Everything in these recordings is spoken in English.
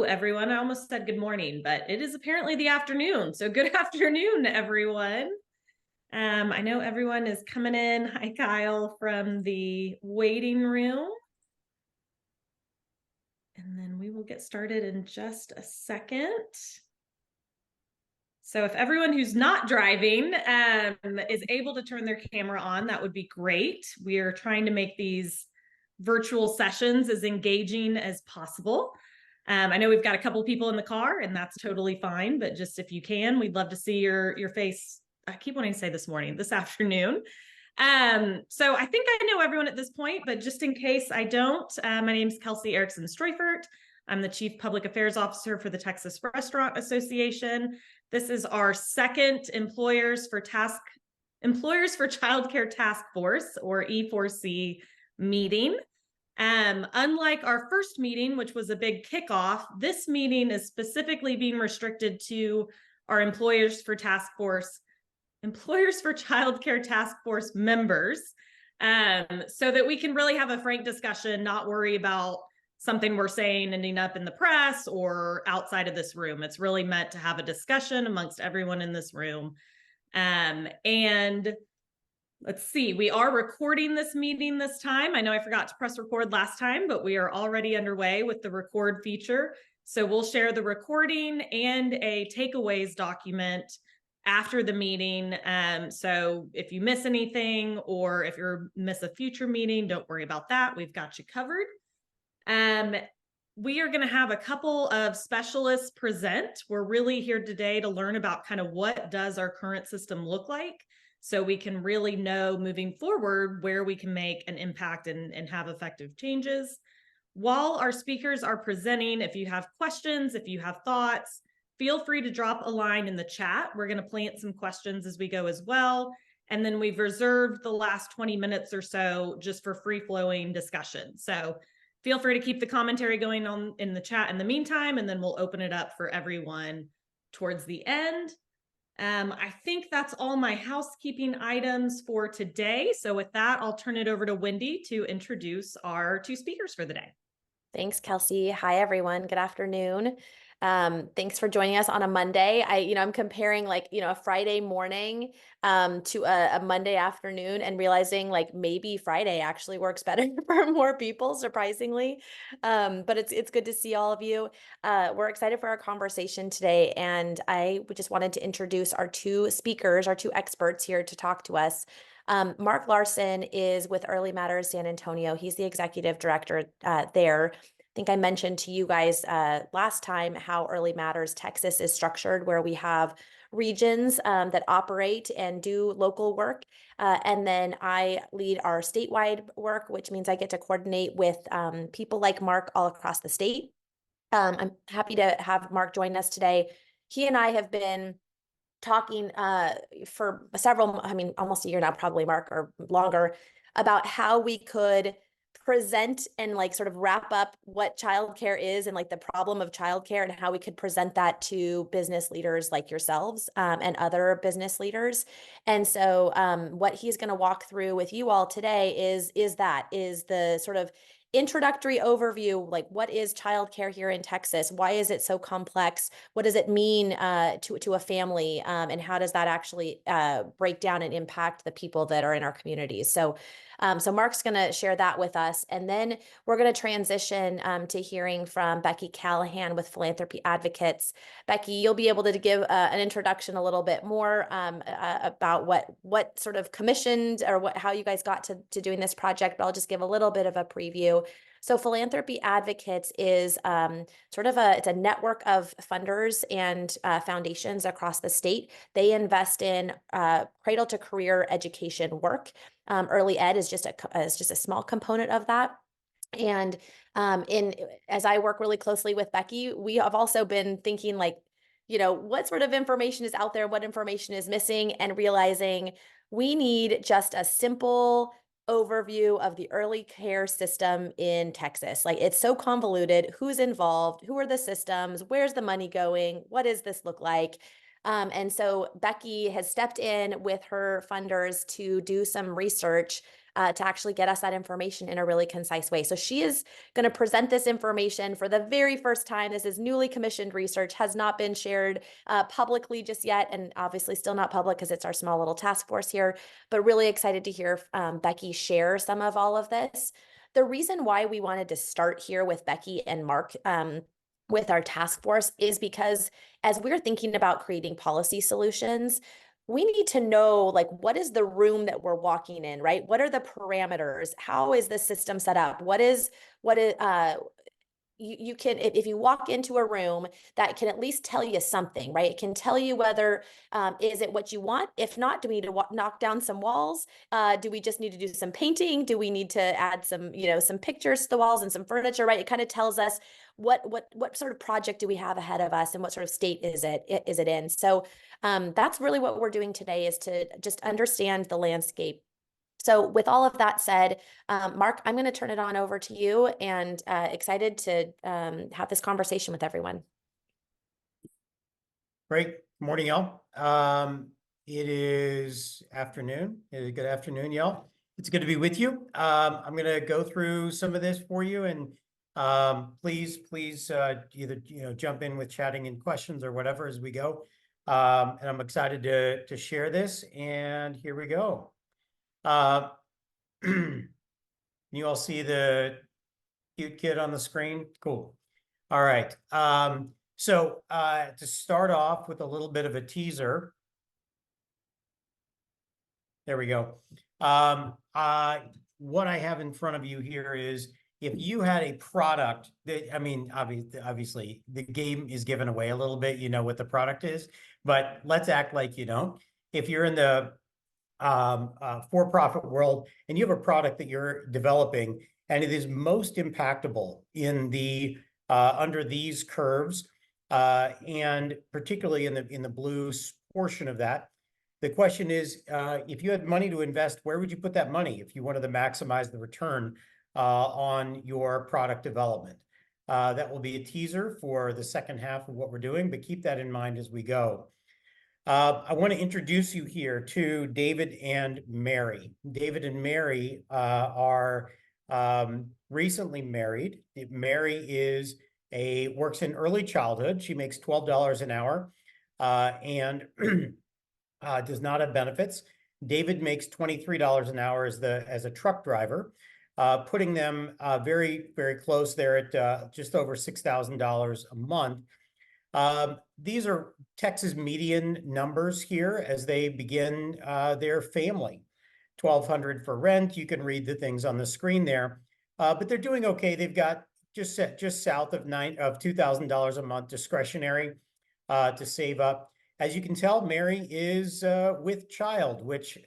everyone. I almost said good morning, but it is apparently the afternoon. So good afternoon, everyone. I know everyone is coming in. Hi, Kyle, from the waiting room. And then we will get started in just a second. So if everyone who's not driving is able to turn their camera on, that would be great. We are trying to make these virtual sessions as engaging as possible. I know we've got a couple people in the car, and that's totally fine, but just if you can, we'd love to see your face. I keep wanting to say this afternoon. So I think I know everyone at this point, but just in case I don't, my name is Kelsey Erickson Streufert. I'm the Chief Public Affairs Officer for the Texas Restaurant Association. This is our second Employers for Childcare Task Force, or E4C, meeting. Unlike our first meeting, which was a big kickoff, this meeting is specifically being restricted to our Employers for Childcare Task Force members, so that we can really have a frank discussion, not worry about something we're saying ending up in the press or outside of this room. It's really meant to have a discussion amongst everyone in this room. And let's see, we are recording this meeting this time. I know I forgot to press record last time, but we are already underway with the record feature. So we'll share the recording and a takeaways document after the meeting. So if you miss anything, or if you miss a future meeting, don't worry about that. We've got you covered. We are going to have a couple of specialists present. We're really here today to learn about kind of what does our current system look like, so we can really know moving forward where we can make an impact and have effective changes. While our speakers are presenting, if you have questions, if you have thoughts, feel free to drop a line in the chat. We're going to plant some questions as we go as well. And then we've reserved the last 20 minutes or so just for free-flowing discussion. So feel free to keep the commentary going on in the chat in the meantime, and then we'll open it up for everyone towards the end. I think that's all my housekeeping items for today. So with that, I'll turn it over to Wendy to introduce our two speakers for the day. Thanks, Kelsey. Hi, everyone. Good afternoon. Thanks for joining us on a Monday. I'm comparing a Friday morning to a Monday afternoon, and realizing maybe Friday actually works better for more people, surprisingly. But it's good to see all of you. We're excited for our conversation today, and I just wanted to introduce our two speakers, our two experts here to talk to us. Mark Larson is with Early Matters San Antonio. He's the executive director there. I think I mentioned to you guys last time how Early Matters Texas is structured, where we have regions that operate and do local work. And then I lead our statewide work, which means I get to coordinate with people like Mark all across the state. I'm happy to have Mark join us today. He and I have been talking for almost a year now, probably, Mark, or longer, about how we could present and sort of wrap up what childcare is, and the problem of childcare, and how we could present that to business leaders like yourselves and other business leaders. And so what he's going to walk through with you all today is the sort of introductory overview, what is childcare here in Texas? Why is it so complex? What does it mean to a family? And how does that actually break down and impact the people that are in our communities? So Mark's going to share that with us. And then we're going to transition to hearing from Becky Callahan with Philanthropy Advocates. Becky, you'll be able to give an introduction a little bit more about what sort of commissioned, or how you guys got to doing this project, but I'll just give a little bit of a preview. So Philanthropy Advocates is it's a network of funders and foundations across the state. They invest in cradle to career education work. Early ed is just a small component of that. And as I work really closely with Becky, we have also been thinking what sort of information is out there, what information is missing, and realizing we need just a simple overview of the early care system in Texas. It's so convoluted. Who's involved? Who are the systems? Where's the money going? What does this look like? And so Becky has stepped in with her funders to do some research to actually get us that information in a really concise way. So she is going to present this information for the very first time. This is newly commissioned research, has not been shared publicly just yet, and obviously still not public because it's our small little task force here, but really excited to hear Becky share some of all of this. The reason why we wanted to start here with Becky and Mark with our task force is because as we're thinking about creating policy solutions, we need to know, like, what is the room that we're walking in, right? What are the parameters? How is the system set up? What is you can, if you walk into a room, that can at least tell you something, right? It can tell you whether is it what you want. If not, do we need to knock down some walls? Do we just need to do some painting? Do we need to add some, some pictures to the walls and some furniture, right? It kind of tells us what sort of project do we have ahead of us and what sort of state is it in. So that's really what we're doing today, is to just understand the landscape. So with all of that said, Mark, I'm going to turn it on over to you, and excited to have this conversation with everyone. Great. Morning, y'all. It is afternoon. Good afternoon, y'all. It's good to be with you. I'm going to go through some of this for you, and please either jump in with chatting and questions or whatever as we go. And I'm excited to share this. And here we go. You all see the cute kid on the screen? Cool. All right. So to start off with a little bit of a teaser. There we go. What I have in front of you here is, if you had a product that, I mean, obviously the game is given away a little bit, you know what the product is, but let's act like you don't. If you're in the for-profit world and you have a product that you're developing and it is most impactable in the under these curves, and particularly in the blue portion of that, the question is, if you had money to invest, where would you put that money if you wanted to maximize the return on your product development? That will be a teaser for the second half of what we're doing, but keep that in mind as we go. I want to introduce you here to David and Mary. David and Mary are recently married. Mary works in early childhood. She makes $12 an hour and does not have benefits. David makes $23 an hour as a truck driver, putting them very, very close there at just over $6,000 a month. These are Texas median numbers here as they begin their family. $1,200 for rent. You can read the things on the screen there, but they're doing okay. They've got just south of $2,000 a month discretionary to save up. As you can tell, Mary is with child, which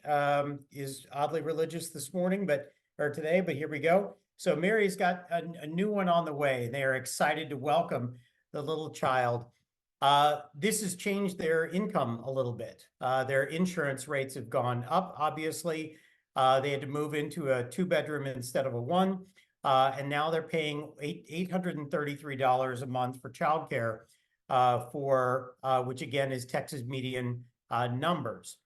is oddly religious this morning, or today, but here we go. So Mary's got a new one on the way. They are excited to welcome the little child. This has changed their income a little bit. Their insurance rates have gone up, obviously. They had to move into a 2-bedroom instead of a 1. And now they're paying $833 a month for childcare, which again is Texas median numbers.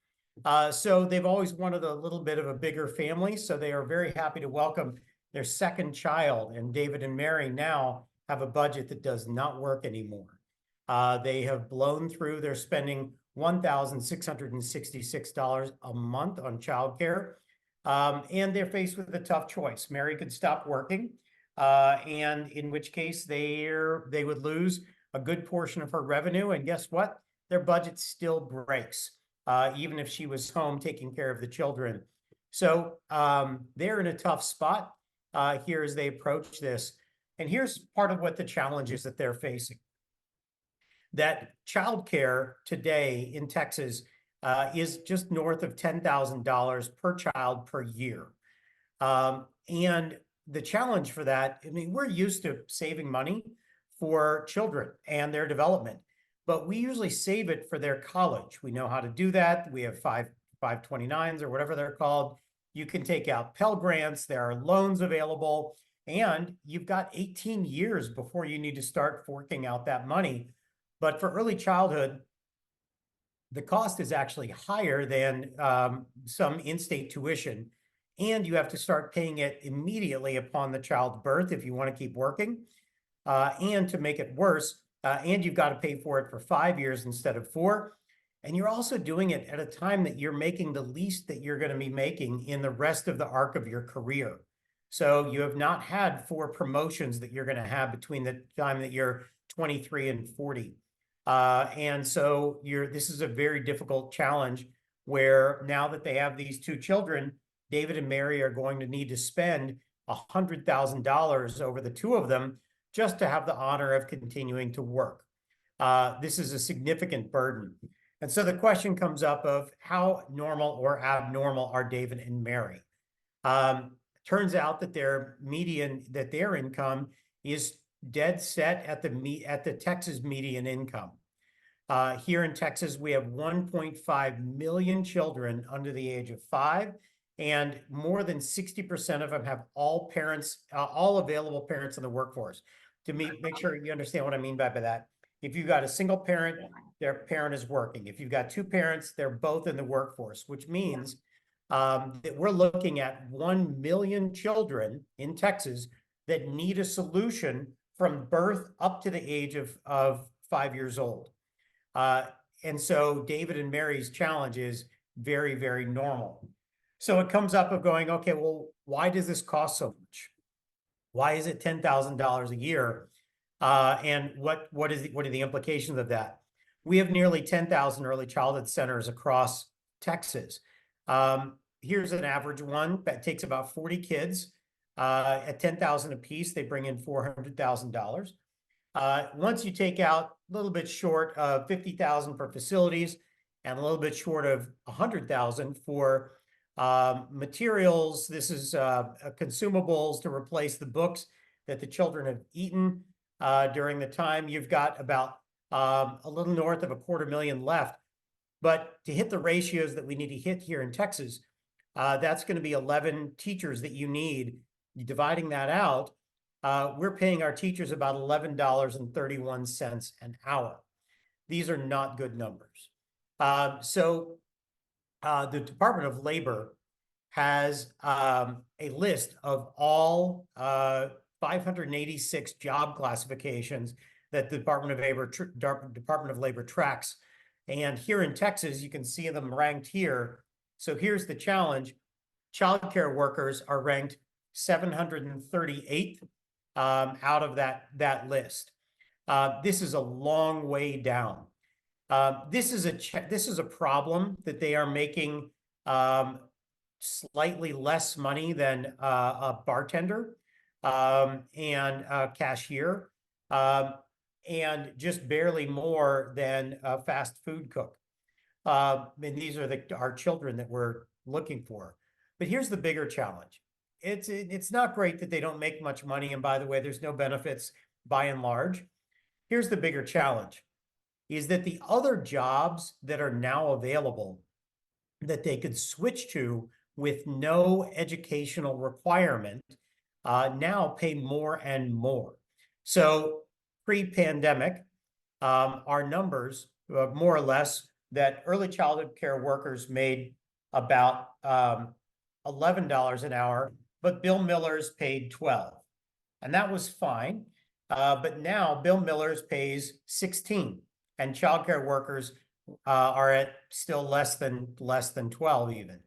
So they've always wanted a little bit of a bigger family. So they are very happy to welcome their second child. And David and Mary now have a budget that does not work anymore. They have blown through. They're spending $1,666 a month on childcare. And they're faced with a tough choice. Mary could stop working, and in which case they would lose a good portion of her revenue. And guess what? Their budget still breaks, even if she was home taking care of the children. So they're in a tough spot here as they approach this. And here's part of what the challenge is that they're facing. That childcare today in Texas is just north of $10,000 per child per year. And the challenge for that, I mean, we're used to saving money for children and their development, but we usually save it for their college. We know how to do that. We have 529s or whatever they're called. You can take out Pell Grants. There are loans available, and you've got 18 years before you need to start forking out that money. But for early childhood, the cost is actually higher than some in-state tuition. and you have to start paying it immediately upon the child's birth if you want to keep working. And to make it worse, and you've got to pay for it for 5 years instead of 4. And you're also doing it at a time that you're making the least that you're going to be making in the rest of the arc of your career. So you have not had 4 promotions that you're going to have between the time that you're 23 and 40. And so this is a very difficult challenge where now that they have these 2 children, David and Mary are going to need to spend $100,000 over the 2 of them just to have the honor of continuing to work. This is a significant burden. And so the question comes up of how normal or abnormal are David and Mary? Turns out that their income is dead set at the Texas median income. Here in Texas, we have 1.5 million children under the age of 5, and more than 60% of them have all available parents in the workforce. To make sure you understand what I mean by that. If you've got a single parent, their parent is working. If you've got 2 parents, they're both in the workforce, which means that we're looking at 1 million children in Texas that need a solution from birth up to the age of 5 years old. And so David and Mary's challenge is very, very normal. So it comes up of going, okay, well, why does this cost so much? Why is it $10,000 a year? And what are the implications of that? We have nearly 10,000 early childhood centers across Texas. Here's an average one that takes about 40 kids. At 10,000 a piece, they bring in $400,000. Once you take out a little bit short of 50,000 for facilities and a little bit short of 100,000 for materials, this is consumables to replace the books that the children have eaten during the time. You've got about a little north of $250,000 left. But to hit the ratios that we need to hit here in Texas, that's going to be 11 teachers that you need. Dividing that out, we're paying our teachers about $11.31 an hour. These are not good numbers. So the Department of Labor has a list of all 586 job classifications that the Department of Labor tracks. And here in Texas, you can see them ranked here. So here's the challenge. Childcare workers are ranked 738th out of that list. This is a long way down. This is a problem that they are making slightly less money than a bartender and a cashier, and just barely more than a fast food cook. And these are our children that we're looking for. But here's the bigger challenge. It's not great that they don't make much money. And by the way, there's no benefits by and large. Here's the bigger challenge, is that the other jobs that are now available that they could switch to with no educational requirement now pay more and more. So pre-pandemic, our numbers, more or less, that early childhood care workers made about $11 an hour, but Bill Miller's paid $12. And that was fine. But now Bill Miller's pays $16, and childcare workers are at still less than 12 even.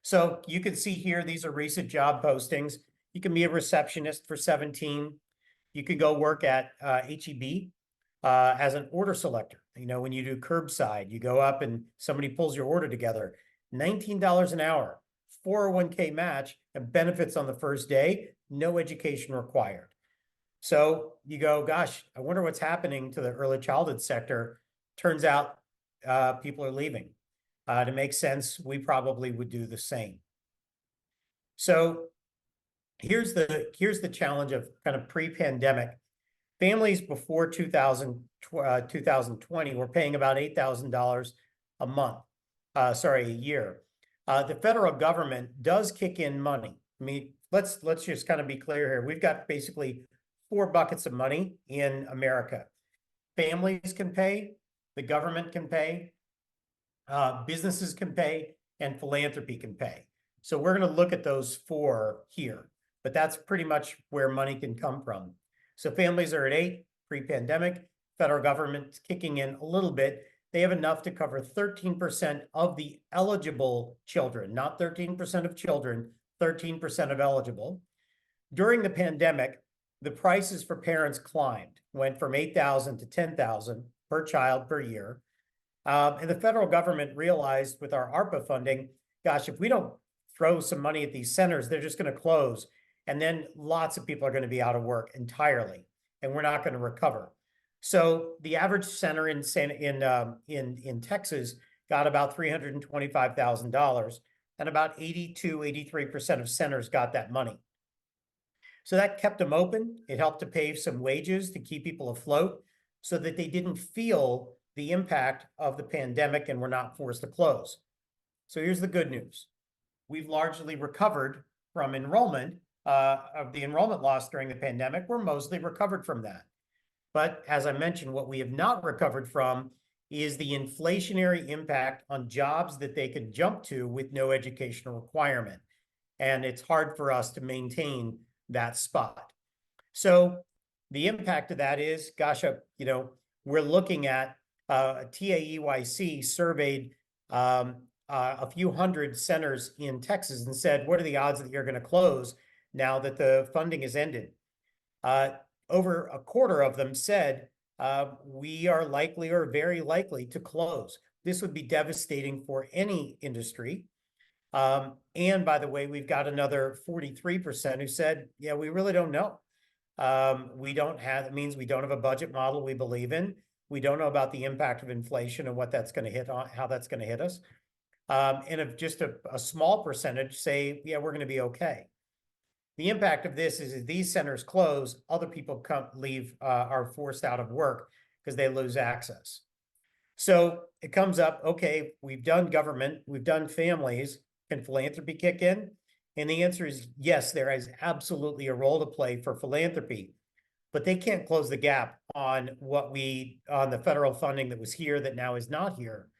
So you can see here, these are recent job postings. You can be a receptionist for $17. You can go work at HEB as an order selector. You know, when you do curbside, you go up and somebody pulls your order together. $19 an hour, 401k match, and benefits on the first day, no education required. So you go, gosh, I wonder what's happening to the early childhood sector. Turns out people are leaving. To make sense, we probably would do the same. So here's the challenge of kind of pre-pandemic. Families before 2020 were paying about $8,000 a month, a year. The federal government does kick in money. I mean, let's just kind of be clear here. We've got basically 4 buckets of money in America. Families can pay, the government can pay, businesses can pay, and philanthropy can pay. So we're going to look at those 4 here, but that's pretty much where money can come from. So families are at 8 pre-pandemic. Federal government's kicking in a little bit. They have enough to cover 13% of the eligible children, not 13% of children, 13% of eligible. During the pandemic, the prices for parents climbed, went from $8,000 to $10,000 per child per year. And the federal government realized with our ARPA funding, gosh, if we don't throw some money at these centers, they're just going to close. And then lots of people are going to be out of work entirely, and we're not going to recover. So the average center in Texas got about $325,000, and about 83% of centers got that money. So that kept them open. It helped to pay some wages to keep people afloat so that they didn't feel the impact of the pandemic and were not forced to close. So here's the good news. We've largely recovered from enrollment, of the enrollment loss during the pandemic. We're mostly recovered from that. But as I mentioned, what we have not recovered from is the inflationary impact on jobs that they could jump to with no educational requirement. And it's hard for us to maintain that spot. So the impact of that is, gosh, we're looking at TAEYC surveyed a few hundred centers in Texas and said, what are the odds that you're going to close now that the funding is ended? Over a quarter of them said, we are likely or very likely to close. This would be devastating for any industry. And by the way, we've got another 43% who said, yeah, we really don't know. It means we don't have a budget model we believe in. We don't know about the impact of inflation and what that's going to hit on, how that's going to hit us. And if just a small percentage say, yeah, we're going to be okay. The impact of this is these centers close, other people are forced out of work because they lose access. So it comes up, okay, we've done government, we've done families, can philanthropy kick in? And the answer is yes, there is absolutely a role to play for philanthropy, but they can't close the gap on on the federal funding that was here that now is not here.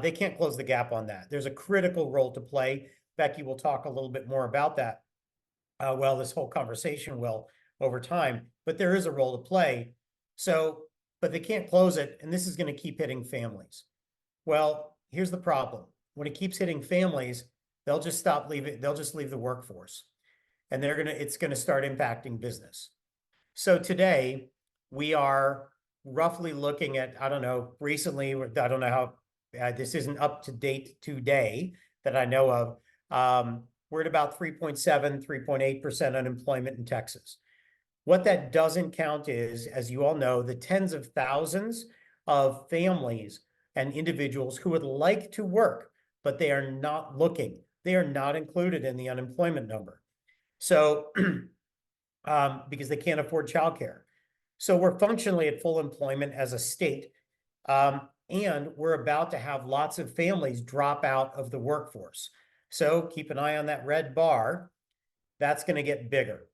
They can't close the gap on that. There's a critical role to play. Becky will talk a little bit more about that. Well, this whole conversation will over time, but there is a role to play. So, but they can't close it, and this is going to keep hitting families. Well, here's the problem. When it keeps hitting families, they'll just leave the workforce, and it's going to start impacting business. So today we are roughly looking at, I don't know, recently, I don't know how, this isn't up to date today that I know of. We're at about 3.7, 3.8% unemployment in Texas. What that doesn't count is, as you all know, the tens of thousands of families and individuals who would like to work, but they are not looking. They are not included in the unemployment number. So, because they can't afford childcare. So we're functionally at full employment as a state. And we're about to have lots of families drop out of the workforce. So keep an eye on that red bar. That's going to get bigger.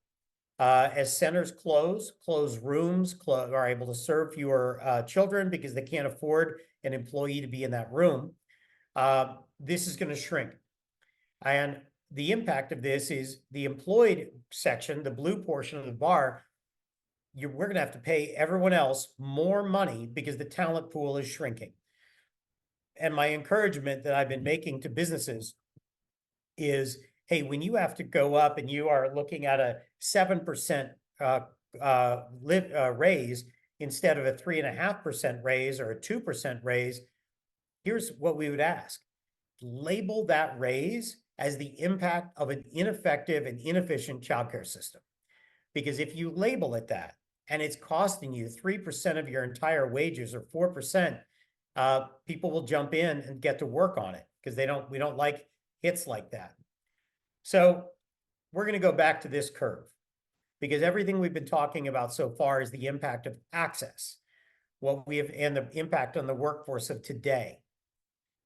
As centers close rooms, are able to serve fewer children because they can't afford an employee to be in that room. This is going to shrink. And the impact of this is the employed section, the blue portion of the bar, we're going to have to pay everyone else more money because the talent pool is shrinking. And my encouragement that I've been making to businesses is, hey, when you have to go up and you are looking at a 7% raise instead of a 3.5% raise or a 2% raise, here's what we would ask. Label that raise as the impact of an ineffective and inefficient childcare system. Because if you label it that, and it's costing you 3% of your entire wages or 4%, people will jump in and get to work on it because we don't like hits like that. So we're going to go back to this curve because everything we've been talking about so far is the impact of access, and the impact on the workforce of today.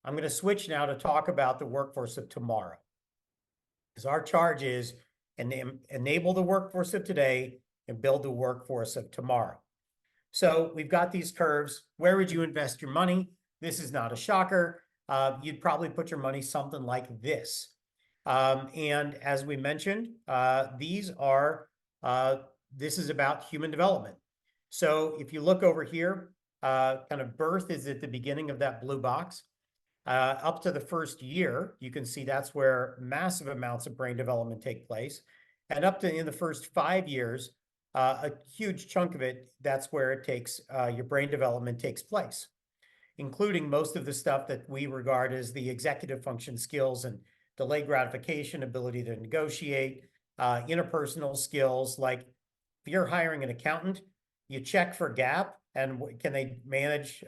I'm going to switch now to talk about the workforce of tomorrow. Because our charge is enable the workforce of today and build the workforce of tomorrow. So we've got these curves. Where would you invest your money? This is not a shocker. You'd probably put your money something like this. And as we mentioned, this is about human development. So if you look over here, kind of birth is at the beginning of that blue box. Up to the first year, you can see that's where massive amounts of brain development take place. And up to in the first 5 years, a huge chunk of it, that's where it takes, your brain development takes place, including most of the stuff that we regard as the executive function skills and delayed gratification, ability to negotiate, interpersonal skills. Like if you're hiring an accountant, you check for gap and can they manage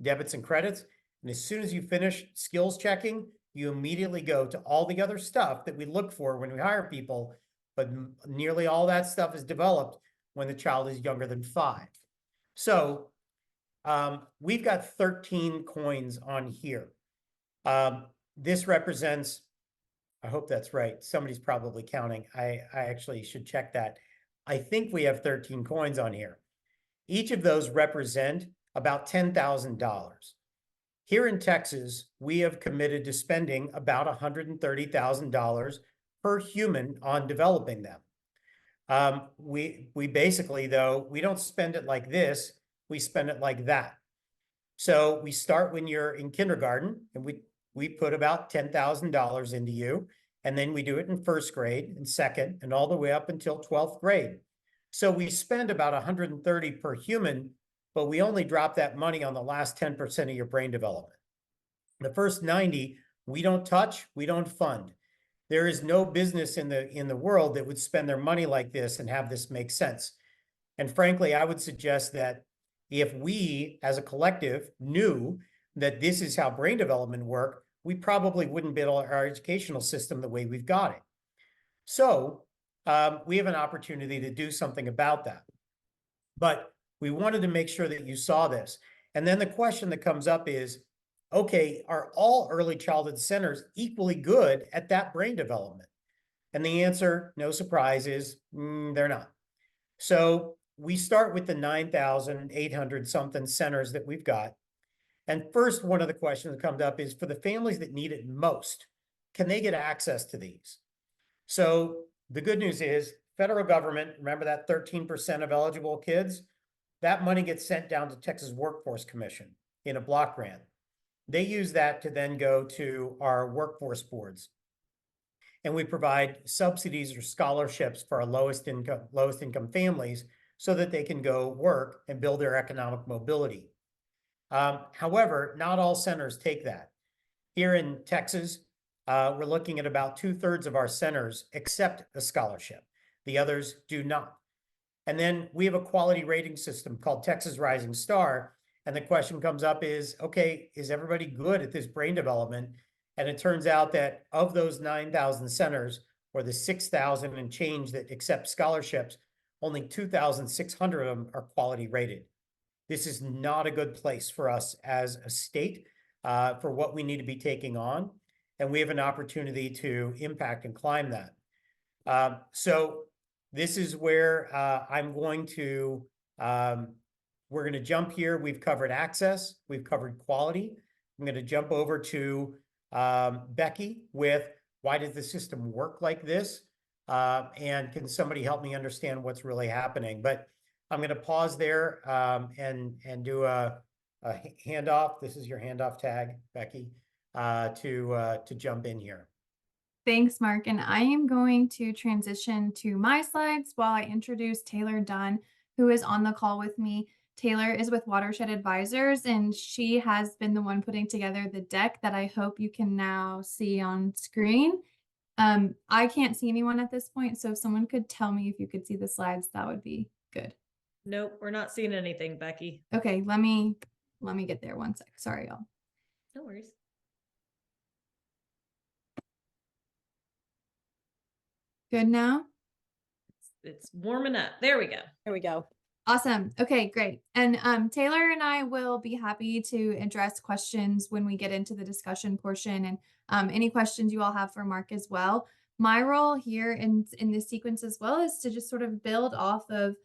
debits and credits. And as soon as you finish skills checking, you immediately go to all the other stuff that we look for when we hire people. But nearly all that stuff is developed when the child is younger than 5. So we've got 13 coins on here. This represents, I hope that's right. Somebody's probably counting. I actually should check that. I think we have 13 coins on here. Each of those represent about $10,000. Here in Texas, we have committed to spending about $130,000 per human on developing them. We basically, though, we don't spend it like this, we spend it like that. So we start when you're in kindergarten, and we put about $10,000 into you, and then we do it in first grade and second, and all the way up until 12th grade. So we spend about $130 per human, but we only drop that money on the last 10% of your brain development. The first 90, we don't touch, we don't fund. There is no business in the world that would spend their money like this and have this make sense. And frankly, I would suggest that if we as a collective knew that this is how brain development work, we probably wouldn't build our educational system the way we've got it. So we have an opportunity to do something about that. But we wanted to make sure that you saw this. And then the question that comes up is, okay, are all early childhood centers equally good at that brain development? And the answer, no surprise, is they're not. So we start with the 9,800 something centers that we've got. And first, one of the questions that comes up is for the families that need it most, can they get access to these? So the good news is federal government, remember that 13% of eligible kids, that money gets sent down to Texas Workforce Commission in a block grant. They use that to then go to our workforce boards. And we provide subsidies or scholarships for our lowest income families so that they can go work and build their economic mobility. However, not all centers take that. Here in Texas, we're looking at about 2/3 of our centers accept a scholarship. The others do not. And then we have a quality rating system called Texas Rising Star. And the question comes up is, okay, is everybody good at this brain development? And it turns out that of those 9,000 centers, or the 6,000 and change that accept scholarships, only 2,600 of them are quality rated. This is not a good place for us as a state for what we need to be taking on. And we have an opportunity to impact and climb that. So this is where we're going to jump here. We've covered access. We've covered quality. I'm going to jump over to Becky with why does the system work like this? And can somebody help me understand what's really happening? But I'm going to pause there and do a handoff. This is your handoff tag, Becky, to jump in here. Thanks, Mark. And I am going to transition to my slides while I introduce Taylor Dunn, who is on the call with me. Taylor is with Watershed Advisors, and she has been the one putting together the deck that I hope you can now see on screen. I can't see anyone at this point, so if someone could tell me if you could see the slides, that would be good. Nope, we're not seeing anything, Becky. Okay, let me get there one sec. Sorry, y'all. No worries. Good now? It's warming up. There we go. There we go. Awesome. Okay, great. And Taylor and I will be happy to address questions when we get into the discussion portion, and any questions you all have for Mark as well. My role here in this sequence as well is to just sort of build off of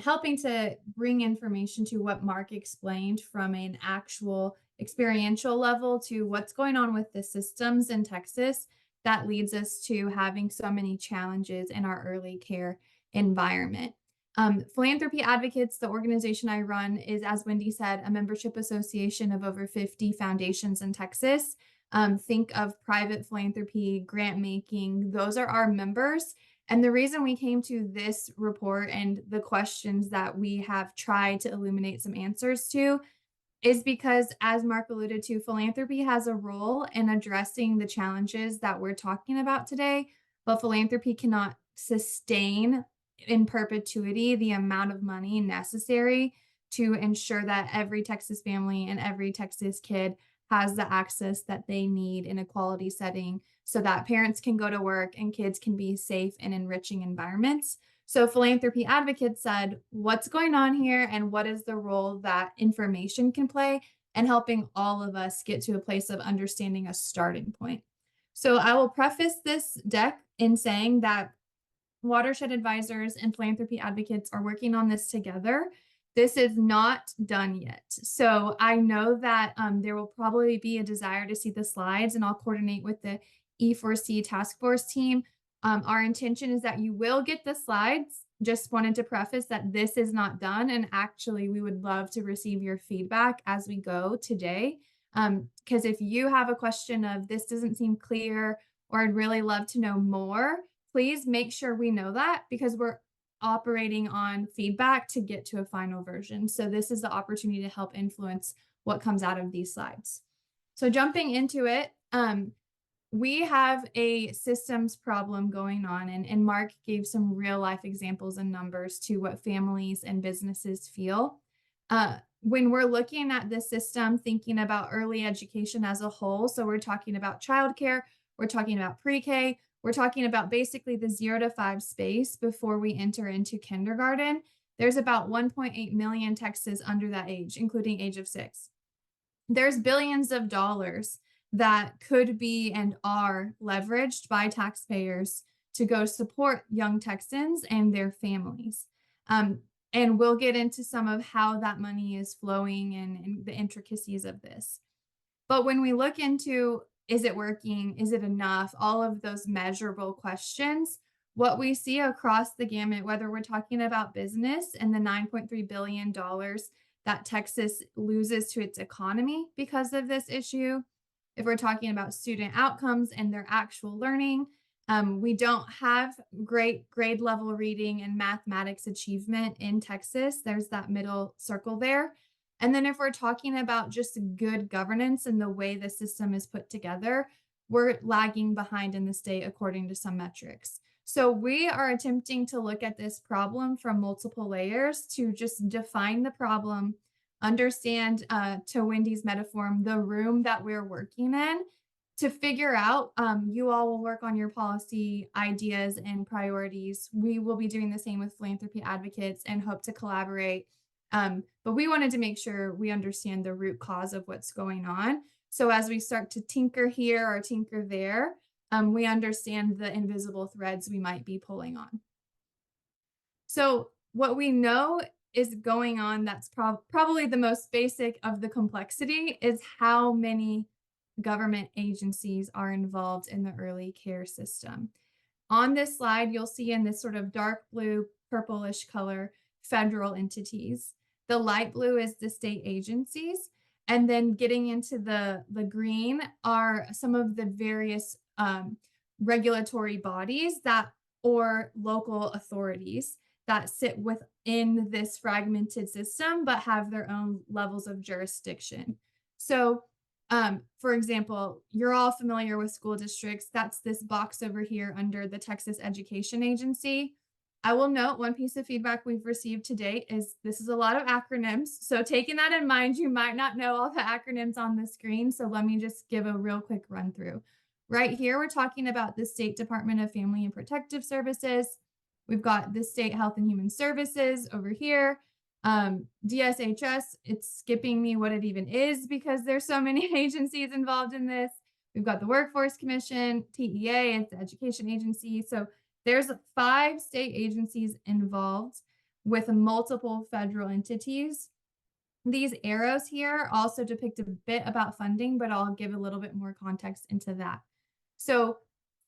helping to bring information to what Mark explained from an actual experiential level to what's going on with the systems in Texas that leads us to having so many challenges in our early care environment. Philanthropy Advocates, the organization I run, is, as Wendy said, a membership association of over 50 foundations in Texas. Think of private philanthropy, grant making, those are our members. And the reason we came to this report and the questions that we have tried to illuminate some answers to is because, as Mark alluded to, philanthropy has a role in addressing the challenges that we're talking about today, but philanthropy cannot sustain in perpetuity the amount of money necessary to ensure that every Texas family and every Texas kid has the access that they need in a quality setting so that parents can go to work and kids can be safe and enriching environments. So Philanthropy Advocates said, what's going on here and what is the role that information can play in helping all of us get to a place of understanding a starting point. So I will preface this deck in saying that Watershed Advisors and Philanthropy Advocates are working on this together. This is not done yet. So I know that there will probably be a desire to see the slides, and I'll coordinate with the E4C task force team. Our intention is that you will get the slides. Just wanted to preface that this is not done. And actually, we would love to receive your feedback as we go today. Because if you have a question of this doesn't seem clear, or I'd really love to know more, please make sure we know that, because we're operating on feedback to get to a final version. So this is the opportunity to help influence what comes out of these slides. So jumping into it, we have a systems problem going on, and Mark gave some real life examples and numbers to what families and businesses feel. When we're looking at this system, thinking about early education as a whole, so we're talking about childcare, we're talking about pre-K, we're talking about basically the 0 to 5 space before we enter into kindergarten. There's about 1.8 million Texans under that age, including age of 6. There's billions of dollars that could be and are leveraged by taxpayers to go support young Texans and their families. And we'll get into some of how that money is flowing and the intricacies of this. But when we look into, is it working? Is it enough? All of those measurable questions, what we see across the gamut, whether we're talking about business and the $9.3 billion that Texas loses to its economy because of this issue, if we're talking about student outcomes and their actual learning, we don't have great grade level reading and mathematics achievement in Texas. There's that middle circle there. And then if we're talking about just good governance and the way the system is put together, we're lagging behind in the state according to some metrics. So we are attempting to look at this problem from multiple layers to just define the problem, understand, to Wendy's metaphor, the room that we're working in, to figure out, you all will work on your policy ideas and priorities. We will be doing the same with Philanthropy Advocates and hope to collaborate. But we wanted to make sure we understand the root cause of what's going on. So as we start to tinker here or tinker there, we understand the invisible threads we might be pulling on. So what we know is going on, that's probably the most basic of the complexity, is how many government agencies are involved in the early care system. On this slide, you'll see in this sort of dark blue, purplish color, federal entities. The light blue is the state agencies. And then getting into the green are some of the various regulatory bodies that, or local authorities that sit within this fragmented system, but have their own levels of jurisdiction. So for example, you're all familiar with school districts. That's this box over here under the Texas Education Agency. I will note one piece of feedback we've received to date is this is a lot of acronyms. So taking that in mind, you might not know all the acronyms on the screen. So let me just give a real quick run through. Right here, we're talking about the State Department of Family and Protective Services. We've got the State Health and Human Services over here. DSHS, it's skipping me what it even is because there's so many agencies involved in this. We've got the Workforce Commission, TEA, it's the Education Agency. So there's 5 state agencies involved with multiple federal entities. These arrows here also depict a bit about funding, but I'll give a little bit more context into that. So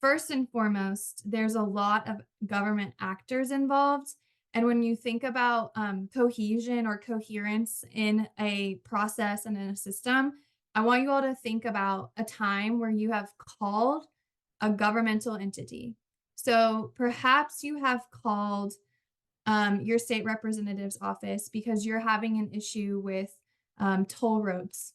first and foremost, there's a lot of government actors involved. And when you think about cohesion or coherence in a process and in a system, I want you all to think about a time where you have called a governmental entity. So perhaps you have called your state representative's office because you're having an issue with toll roads.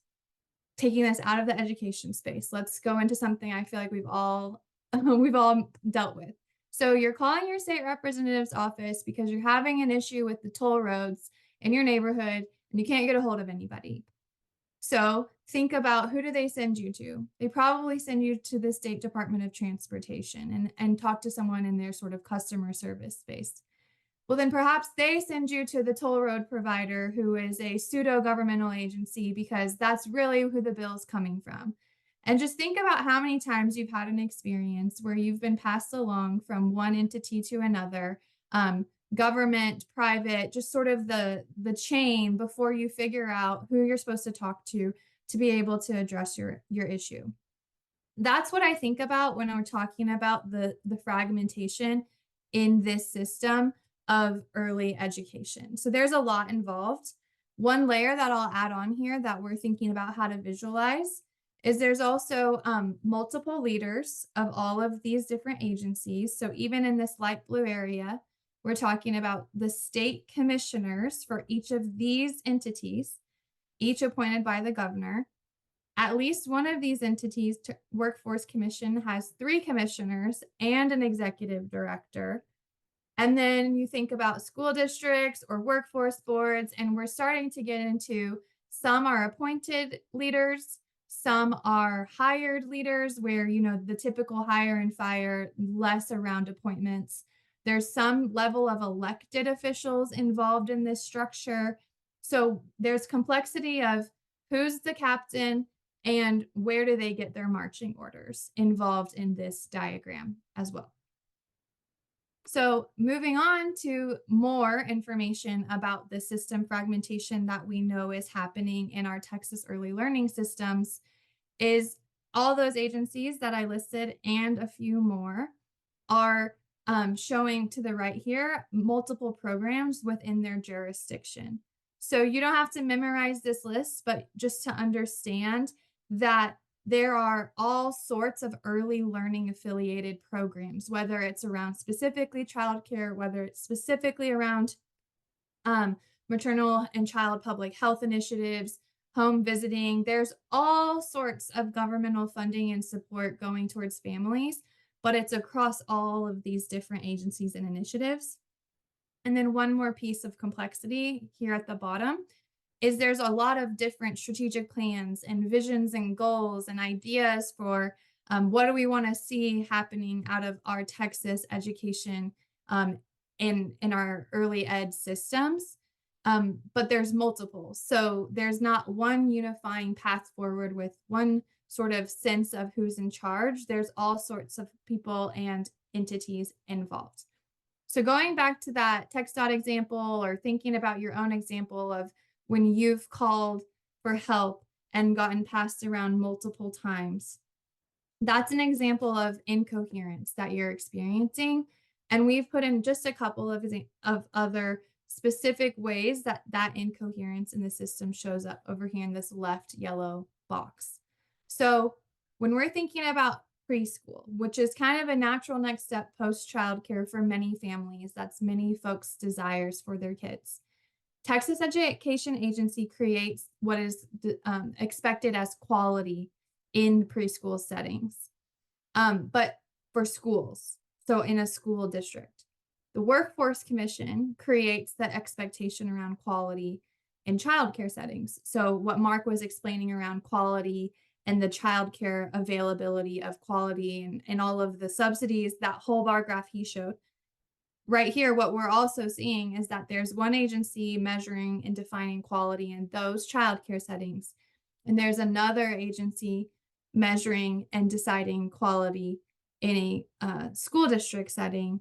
Taking this out of the education space, let's go into something I feel like we've all we've all dealt with. So you're calling your state representative's office because you're having an issue with the toll roads in your neighborhood and you can't get a hold of anybody. So think about, who do they send you to? They probably send you to the State Department of Transportation and talk to someone in their sort of customer service space. Well, then perhaps they send you to the toll road provider, who is a pseudo governmental agency, because that's really who the bill is coming from. And just think about how many times you've had an experience where you've been passed along from one entity to another, government, private, just sort of the chain before you figure out who you're supposed to talk to be able to address your issue. That's what I think about when we're talking about the fragmentation in this system of early education. So there's a lot involved. One layer that I'll add on here that we're thinking about how to visualize is there's also multiple leaders of all of these different agencies. So even in this light blue area, we're talking about the state commissioners for each of these entities, each appointed by the governor. At least one of these entities, Workforce Commission, has 3 commissioners and an executive director. And then you think about school districts or workforce boards, and we're starting to get into, some are appointed leaders, some are hired leaders, where, you know, the typical hire and fire, less around appointments. There's some level of elected officials involved in this structure. So there's complexity of who's the captain and where do they get their marching orders involved in this diagram as well. So moving on to more information about the system fragmentation that we know is happening in our Texas early learning systems is all those agencies that I listed and a few more are showing to the right here multiple programs within their jurisdiction. So you don't have to memorize this list, but just to understand that there are all sorts of early learning affiliated programs, whether it's around specifically childcare, whether it's specifically around maternal and child public health initiatives, home visiting. There's all sorts of governmental funding and support going towards families, but it's across all of these different agencies and initiatives. And then one more piece of complexity here at the bottom is there's a lot of different strategic plans and visions and goals and ideas for what do we want to see happening out of our Texas education in our early ed systems. But there's multiple. So there's not one unifying path forward with one sort of sense of who's in charge. There's all sorts of people and entities involved. So going back to that TxDOT example, or thinking about your own example of when you've called for help and gotten passed around multiple times, that's an example of incoherence that you're experiencing. And we've put in just a couple of other specific ways that incoherence in the system shows up over here in this left yellow box. So when we're thinking about preschool, which is kind of a natural next step post childcare for many families, that's many folks' desires for their kids. Texas Education Agency creates what is expected as quality in preschool settings, but for schools, so in a school district. The Workforce Commission creates the expectation around quality in childcare settings. So what Mark was explaining around quality and the childcare availability of quality and all of the subsidies, that whole bar graph he showed. Right here, what we're also seeing is that there's one agency measuring and defining quality in those childcare settings, and there's another agency measuring and deciding quality in a school district setting.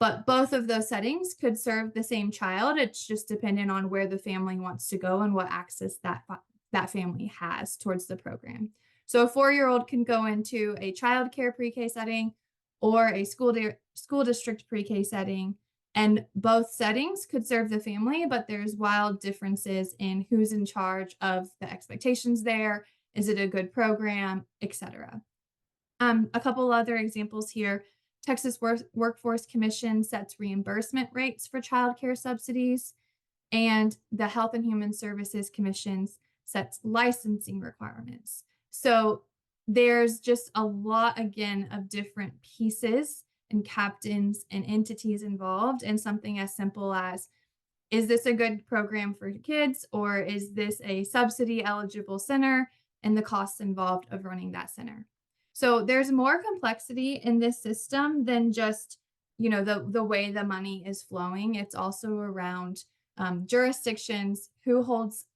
But both of those settings could serve the same child. It's just dependent on where the family wants to go and what access that family has towards the program. So a 4-year-old can go into a childcare pre-K setting or a school district pre-K setting, and both settings could serve the family, but there's wild differences in who's in charge of the expectations there. Is it a good program, etc. A couple other examples here. Texas Workforce Commission sets reimbursement rates for childcare subsidies, and the Health and Human Services Commission sets licensing requirements. So there's just a lot, again, of different pieces and captains and entities involved in something as simple as, is this a good program for kids, or is this a subsidy eligible center and the costs involved of running that center? So there's more complexity in this system than just, the way the money is flowing. It's also around jurisdictions, who holds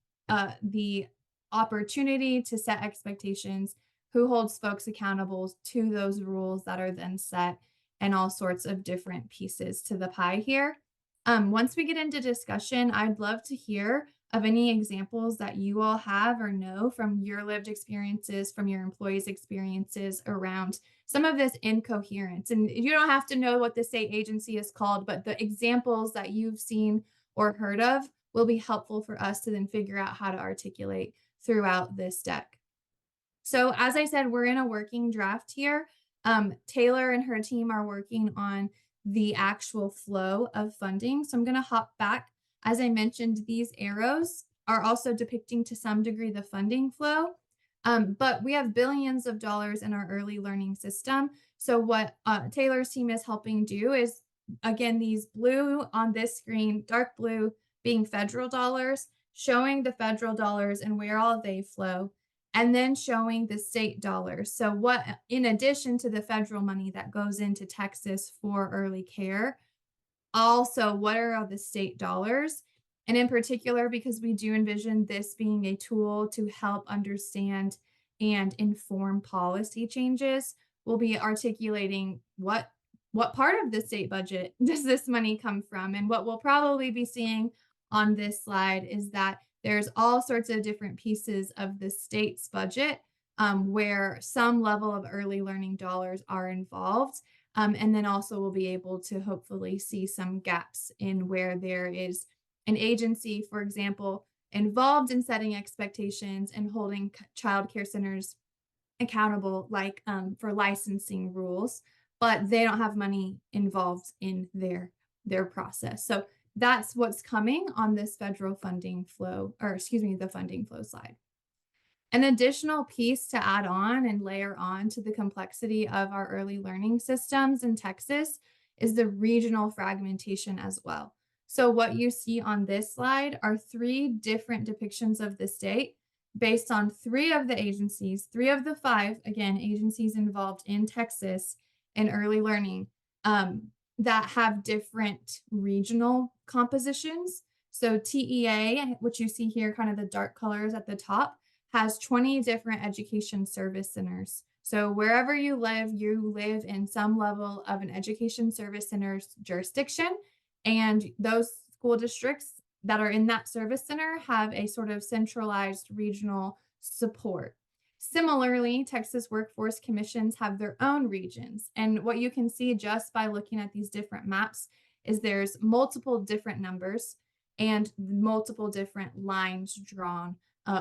the opportunity to set expectations, who holds folks accountable to those rules that are then set, and all sorts of different pieces to the pie here. Once we get into discussion, I'd love to hear of any examples that you all have or know from your lived experiences, from your employees' experiences around some of this incoherence. And you don't have to know what the state agency is called, but the examples that you've seen or heard of will be helpful for us to then figure out how to articulate throughout this deck. So as I said, we're in a working draft here. Taylor and her team are working on the actual flow of funding. So I'm going to hop back. As I mentioned, these arrows are also depicting to some degree the funding flow, but we have billions of dollars in our early learning system. So what Taylor's team is helping do is, again, these blue on this screen, dark blue being federal dollars, showing the federal dollars and where all they flow, and then showing the state dollars. So what, in addition to the federal money that goes into Texas for early care, also what are all the state dollars? And in particular, because we do envision this being a tool to help understand and inform policy changes, we'll be articulating what part of the state budget does this money come from? And what we'll probably be seeing on this slide is that there's all sorts of different pieces of the state's budget where some level of early learning dollars are involved. And then also we'll be able to hopefully see some gaps in where there is an agency, for example, involved in setting expectations and holding childcare centers accountable, like for licensing rules, but they don't have money involved in their process. So that's what's coming on this federal funding flow, or excuse me, the funding flow slide. An additional piece to add on and layer on to the complexity of our early learning systems in Texas is the regional fragmentation as well. So what you see on this slide are 3 different depictions of the state based on 3 of the agencies, 3 of the 5, again, agencies involved in Texas in early learning that have different regional compositions. So TEA, which you see here, kind of the dark colors at the top, has 20 different education service centers. So wherever you live in some level of an education service center's jurisdiction, and those school districts that are in that service center have a sort of centralized regional support. Similarly, Texas Workforce Commissions have their own regions. And what you can see just by looking at these different maps is there's multiple different numbers and multiple different lines drawn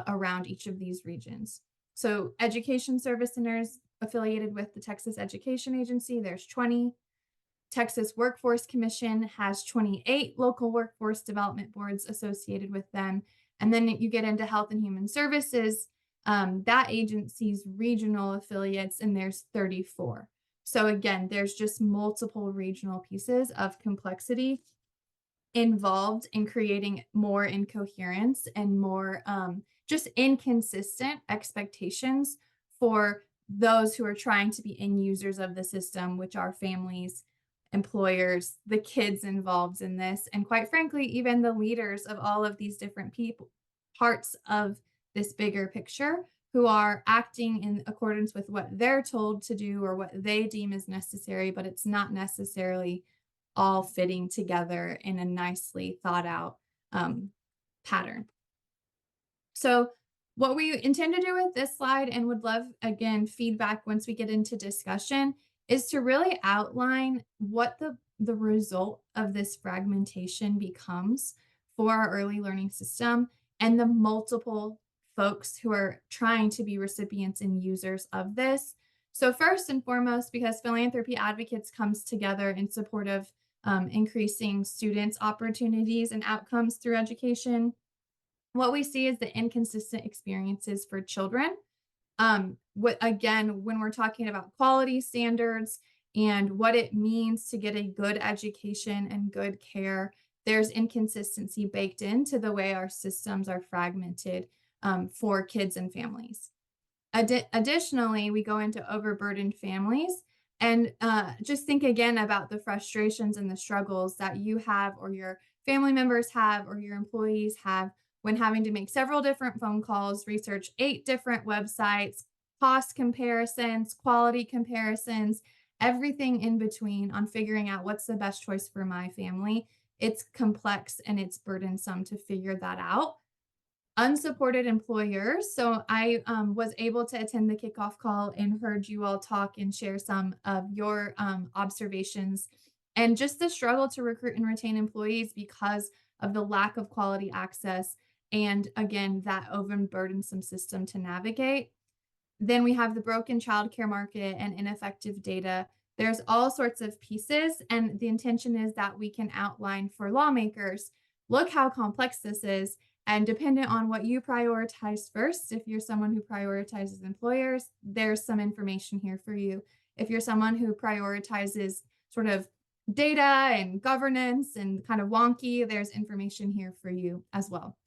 around each of these regions. So education service centers affiliated with the Texas Education Agency, there's 20. Texas Workforce Commission has 28 local workforce development boards associated with them. And then you get into Health and Human Services, that agency's regional affiliates, and there's 34. So again, there's just multiple regional pieces of complexity involved in creating more incoherence and more just inconsistent expectations for those who are trying to be end users of the system, which are families, employers, the kids involved in this, and quite frankly, even the leaders of all of these different parts of this bigger picture, who are acting in accordance with what they're told to do or what they deem is necessary, but it's not necessarily all fitting together in a nicely thought out pattern. So what we intend to do with this slide, and would love, again, feedback once we get into discussion, is to really outline what the result of this fragmentation becomes for our early learning system and the multiple folks who are trying to be recipients and users of this. So first and foremost, because Philanthropy Advocates comes together in support of increasing students' opportunities and outcomes through education, what we see is the inconsistent experiences for children. Again, when we're talking about quality standards and what it means to get a good education and good care, there's inconsistency baked into the way our systems are fragmented for kids and families. Additionally, we go into overburdened families, and just think again about the frustrations and the struggles that you have, or your family members have, or your employees have when having to make several different phone calls, research 8 different websites, cost comparisons, quality comparisons, everything in between on figuring out what's the best choice for my family. It's complex and it's burdensome to figure that out. Unsupported employers. So I was able to attend the kickoff call and heard you all talk and share some of your observations and just the struggle to recruit and retain employees because of the lack of quality access and, again, that overburdensome system to navigate. Then we have the broken childcare market and ineffective data. There's all sorts of pieces, and the intention is that we can outline for lawmakers, look how complex this is, and dependent on what you prioritize first, if you're someone who prioritizes employers, there's some information here for you. If you're someone who prioritizes sort of data and governance and kind of wonky, there's information here for you as well.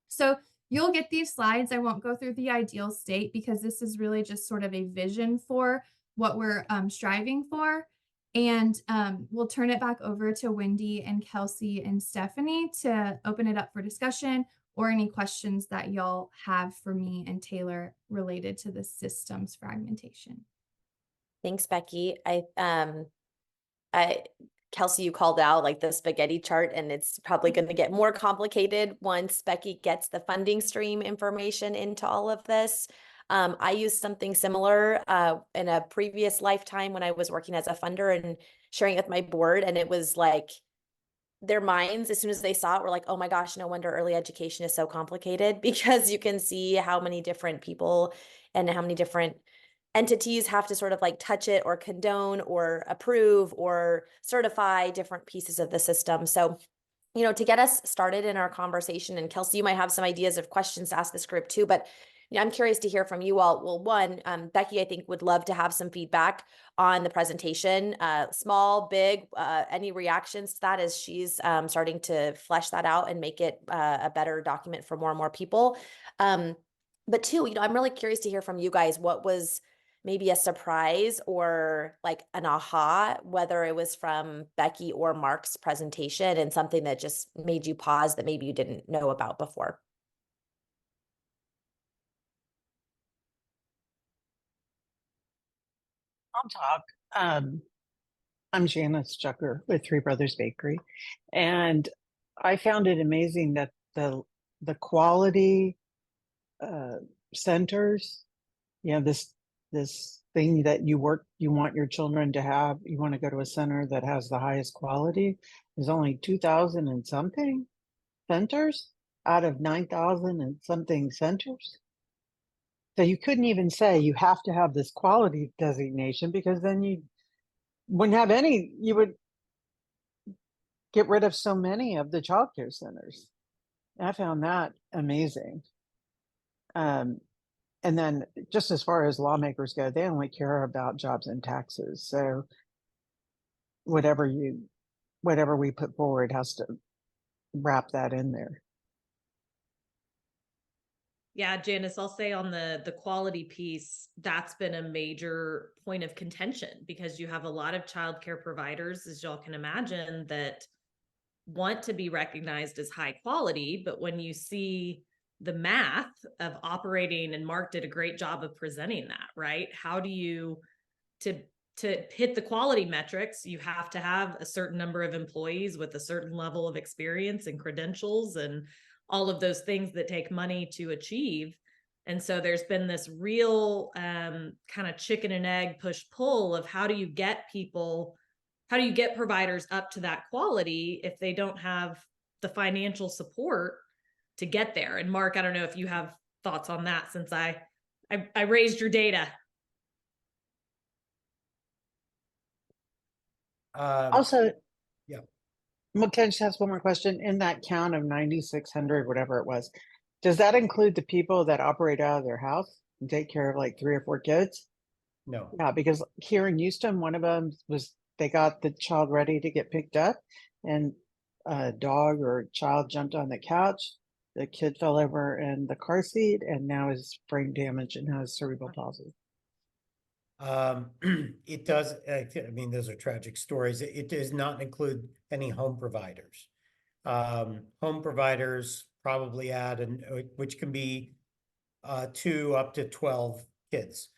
So you'll get these slides. I won't go through the ideal state because this is really just sort of a vision for what we're striving for. And we'll turn it back over to Wendy and Kelsey and Stephanie to open it up for discussion or any questions that y'all have for me and Taylor related to the systems fragmentation. Thanks, Becky. Kelsey, you called out like the spaghetti chart, and it's probably going to get more complicated once Becky gets the funding stream information into all of this. I used something similar in a previous lifetime when I was working as a funder and sharing it with my board, and it was like their minds, as soon as they saw it, were like, oh my gosh, no wonder early education is so complicated, because you can see how many different people and how many different entities have to sort of like touch it or condone or approve or certify different pieces of the system. So, you know, to get us started in our conversation, and Kelsey, you might have some ideas of questions to ask this group too, but you know, I'm curious to hear from you all. Well, one, Becky, I think would love to have some feedback on the presentation, small, big, any reactions to that as she's starting to flesh that out and make it a better document for more and more people. But two, you know, I'm really curious to hear from you guys. What was maybe a surprise or like an aha, whether it was from Becky or Mark's presentation, and something that just made you pause that maybe you didn't know about before? I'll talk. I'm Janice Jucker with Three Brothers Bakery, and I found it amazing that the quality centers, you know, this thing that you want your children to have, you want to go to a center that has the highest quality. There's only 2,000 and something centers out of 9,000 and something centers. So you couldn't even say you have to have this quality designation, because then you wouldn't have any, you would get rid of so many of the childcare centers. I found that amazing. And then just as far as lawmakers go, they only care about jobs and taxes. So whatever we put forward has to wrap that in there. Yeah, Janice, I'll say on the quality piece, that's been a major point of contention, because you have a lot of childcare providers, as y'all can imagine, that want to be recognized as high quality, but when you see the math of operating, and Mark did a great job of presenting that, right? How do you, to to hit the quality metrics, you have to have a certain number of employees with a certain level of experience and credentials and all of those things that take money to achieve. And so there's been this real kind of chicken and egg push pull of how do you get providers up to that quality if they don't have the financial support to get there. And Mark, I don't know if you have thoughts on that, since I raised your data. Also, yeah. well, can I just ask one more question? In that count of 9,600, whatever it was, does that include the people that operate out of their house and take care of like 3 or 4 kids? No. Yeah, because here in Houston, one of them was, they got the child ready to get picked up, and a dog or child jumped on the couch. The kid fell over in the car seat and now is brain damage and has cerebral palsy. It does, I mean, those are tragic stories. It does not include any home providers. Home providers probably add, which can be 2 up to 12 kids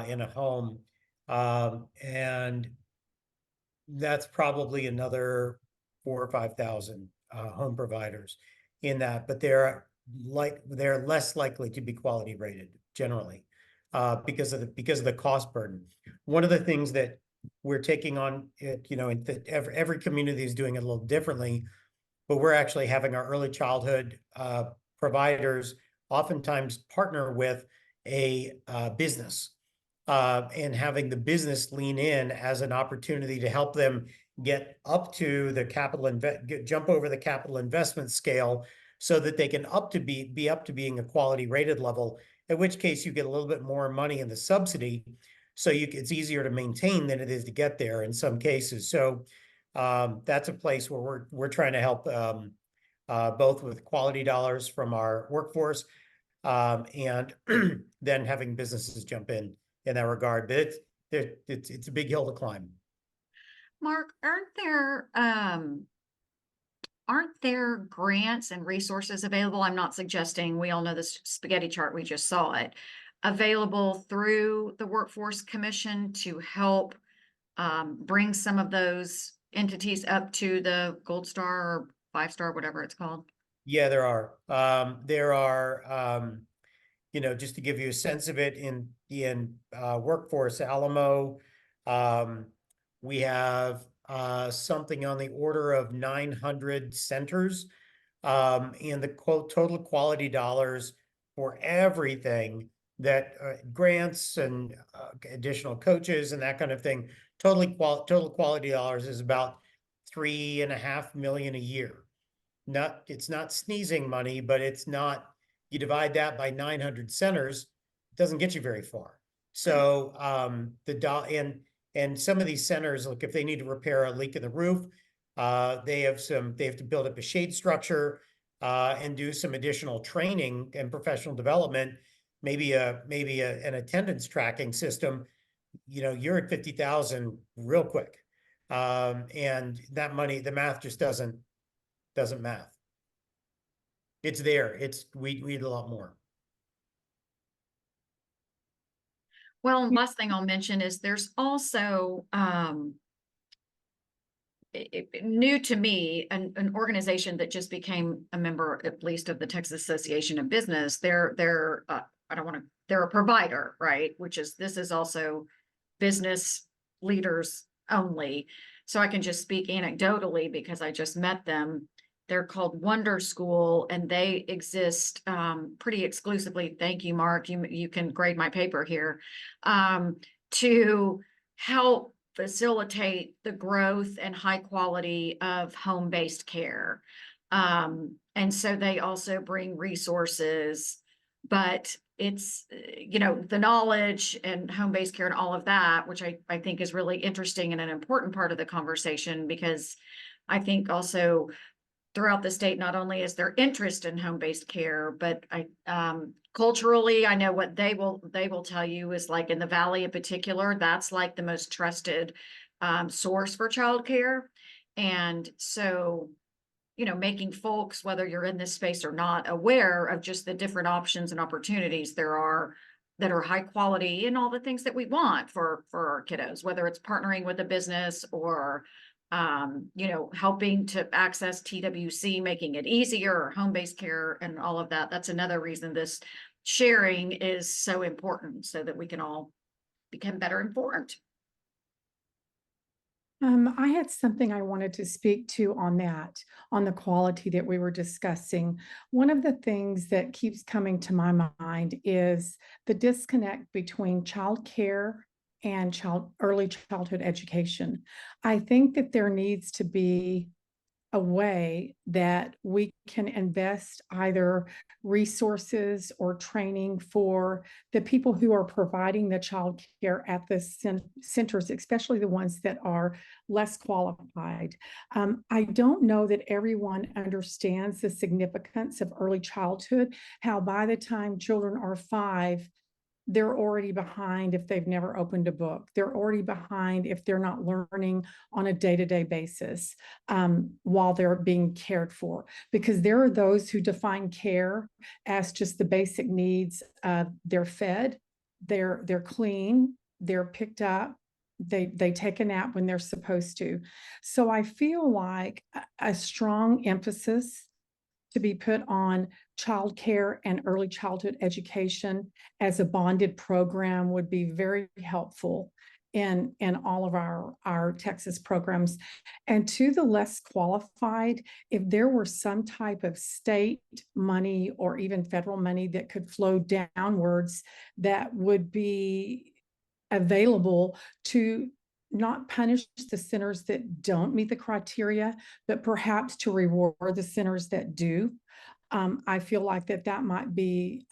in a home. And that's probably another 4,000 or 5,000 home providers in that, but they're less likely to be quality rated generally because of the cost burden. One of the things that we're taking on, every community is doing it a little differently, but we're actually having our early childhood providers oftentimes partner with a business and having the business lean in as an opportunity to help them get up to the jump over the capital investment scale so that they can be up to being a quality rated level, in which case you get a little bit more money in the subsidy. So it's easier to maintain than it is to get there in some cases. So that's a place where we're trying to help both with quality dollars from our workforce and then having businesses jump in that regard. But it's a big hill to climb. Mark, aren't there grants and resources available? I'm not suggesting, we all know this spaghetti chart, we just saw it, available through the Workforce Commission to help bring some of those entities up to the Gold Star or 5-star, whatever it's called? Yeah, there are. Just to give you a sense of it, in Workforce Alamo, we have something on the order of 900 centers, and the total quality dollars for everything that grants and additional coaches and that kind of thing, total quality dollars is about $3.5 million a year. It's not sneezing money, but it's not, you divide that by 900 centers, it doesn't get you very far. So and some of these centers, like if they need to repair a leak in the roof, they have to build up a shade structure and do some additional training and professional development, maybe an attendance tracking system. You're at 50,000 real quick. And that money, the math just doesn't math. It's there. We need a lot more. Well, last thing I'll mention is there's also new to me, an organization that just became a member, at least, of the Texas Association of Business. They're a provider, right? This is also business leaders only. So I can just speak anecdotally because I just met them. They're called Wonder School, and they exist pretty exclusively. Thank you, Mark. You can grade my paper here, to help facilitate the growth and high quality of home-based care. And so they also bring resources, but it's, the knowledge and home-based care and all of that, which I think is really interesting and an important part of the conversation, because I think also throughout the state, not only is there interest in home-based care, but culturally, I know what they will tell you is, like, in the Valley in particular, that's like the most trusted source for childcare. And so, making folks, whether you're in this space or not, aware of just the different options and opportunities there are that are high quality and all the things that we want for our kiddos, whether it's partnering with a business or you know, helping to access TWC, making it easier, or home-based care and all of that. That's another reason this sharing is so important, so that we can all become better informed. I had something I wanted to speak to on that, on the quality that we were discussing. One of the things that keeps coming to my mind is the disconnect between childcare and early childhood education. I think that there needs to be a way that we can invest either resources or training for the people who are providing the child care at the centers, especially the ones that are less qualified. I don't know that everyone understands the significance of early childhood, how by the time children are 5, they're already behind if they've never opened a book. They're already behind if they're not learning on a day-to-day basis while they're being cared for. Because there are those who define care as just the basic needs. They're fed, they're clean, they're picked up, they take a nap when they're supposed to. So I feel like a strong emphasis to be put on childcare and early childhood education as a bonded program would be very helpful in all of our Texas programs. And to the less qualified, if there were some type of state money or even federal money that could flow downwards, that would be available to not punish the centers that don't meet the criteria, but perhaps to reward the centers that do. I feel like that might be,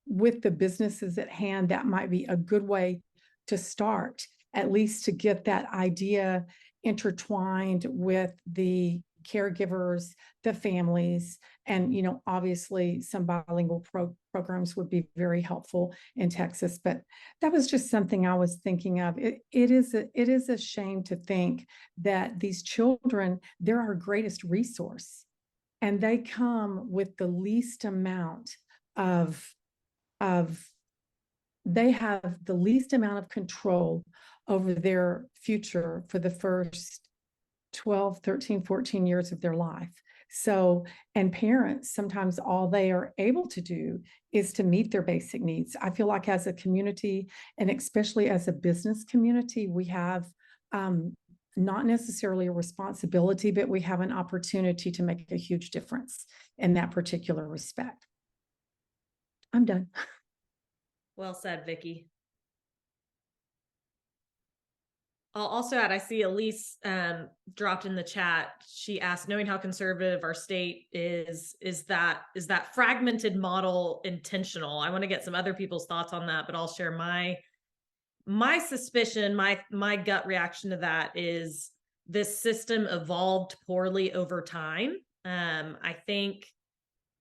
with the businesses at hand, that might be a good way to start, at least to get that idea intertwined with the caregivers, the families, and, you know, obviously some bilingual programs would be very helpful in Texas. But that was just something I was thinking of. It is a shame to think that these children, they're our greatest resource, and they come with the least amount of they have the least amount of control over their future for the first 12, 13, 14 years of their life. So, and parents, sometimes all they are able to do is to meet their basic needs. I feel like as a community, and especially as a business community, we have not necessarily a responsibility, but we have an opportunity to make a huge difference in that particular respect. I'm done. Well said, Vicki. I'll also add, I see Elise dropped in the chat. She asked, knowing how conservative our state is that fragmented model intentional? I want to get some other people's thoughts on that, but I'll share my suspicion, my gut reaction to that is this system evolved poorly over time. I think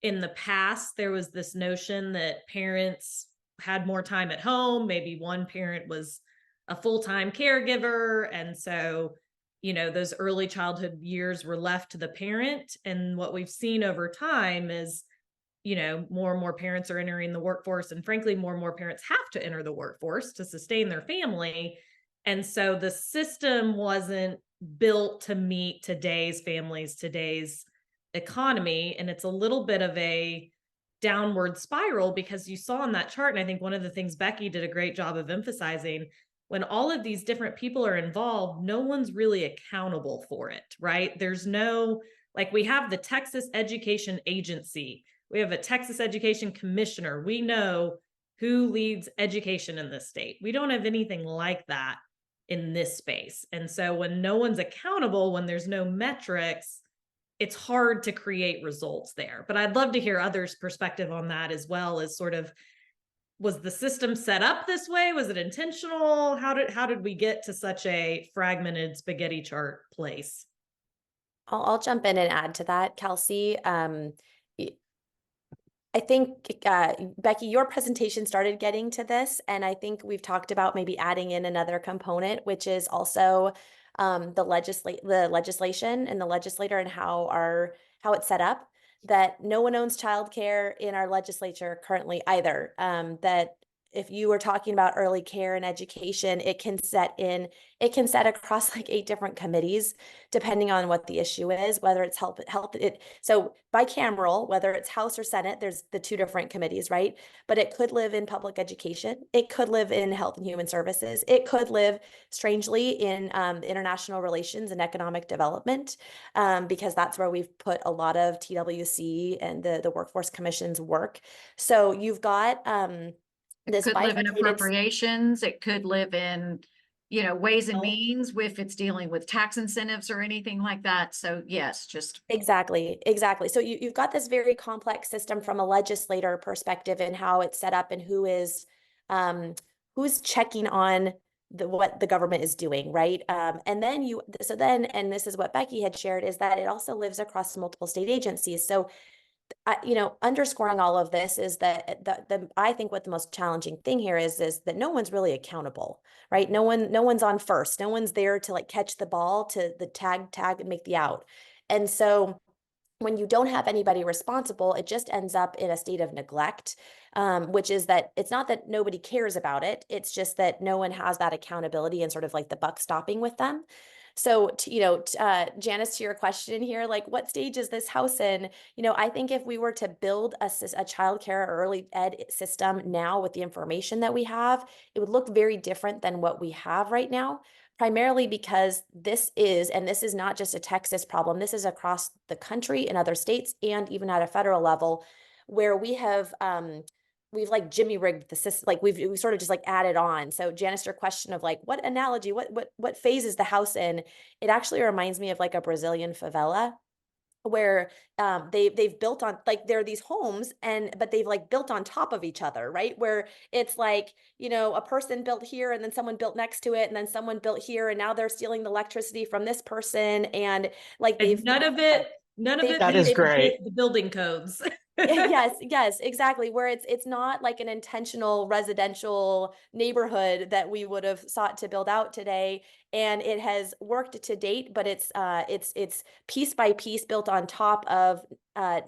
in the past, there was this notion that parents had more time at home. Maybe one parent was a full-time caregiver. And so, you know, those early childhood years were left to the parent. And what we've seen over time is, you know, more and more parents are entering the workforce. And frankly, more and more parents have to enter the workforce to sustain their family. And so the system wasn't built to meet today's families, today's economy. And it's a little bit of a downward spiral, because you saw on that chart, and I think one of the things Becky did a great job of emphasizing, when all of these different people are involved, no one's really accountable for it, right? There's no, like, we have the Texas Education Agency, we have a Texas Education Commissioner, we know who leads education in this state. We don't have anything like that in this space. And so when no one's accountable, when there's no metrics, it's hard to create results there. But I'd love to hear others' perspective on that, as well as sort of, was the system set up this way? Was it intentional? How did we get to such a fragmented spaghetti chart place? I'll jump in and add to that, Kelsey. I think, Becky, your presentation started getting to this, and I think we've talked about maybe adding in another component, which is also the legislation and the legislator and how it's set up. That no one owns childcare in our legislature currently either. That if you were talking about early care and education, it can set across like 8 different committees, depending on what the issue is, whether it's so bicameral, whether it's House or Senate, there's the 2 different committees, right? But it could live in public education. It could live in health and human services. It could live, strangely, in international relations and economic development, because that's where we've put a lot of TWC and the Workforce Commission's work. So you've got this Could live in bifurcated appropriations. It could live in, ways and Health. means if it's dealing with tax incentives or anything like that. So yes, just Exactly. So you've got this very complex system from a legislator perspective and how it's set up and who's checking on what the government is doing, right? And this is what Becky had shared, is that it also lives across multiple state agencies. So underscoring all of this is that I think what the most challenging thing here is that no one's really accountable, right? No one's on first. No one's there to like catch the ball, to the tag and make the out. And so when you don't have anybody responsible, it just ends up in a state of neglect, which is that it's not that nobody cares about it. It's just that no one has that accountability and sort of like the buck stopping with them. So, Janice, to your question here, like what stage is this house in? I think if we were to build a childcare or early ed system now with the information that we have, it would look very different than what we have right now. Primarily because this is not just a Texas problem. This is across the country in other states and even at a federal level, where we've like Jimmy rigged the system. Like we sort of just like added on. So Janice, your question of like what analogy, what phase is the house in? It actually reminds me of like a Brazilian favela, where they've built on, like, there are these homes but they've like built on top of each other, right? Where it's like, a person built here and then someone built next to it and then someone built here and now they're stealing the electricity from this person, and like And none of it That is needs to great. hit the building codes. Yes, exactly. Where it's not like an intentional residential neighborhood that we would have sought to build out today, and it has worked to date, but it's piece by piece built on top of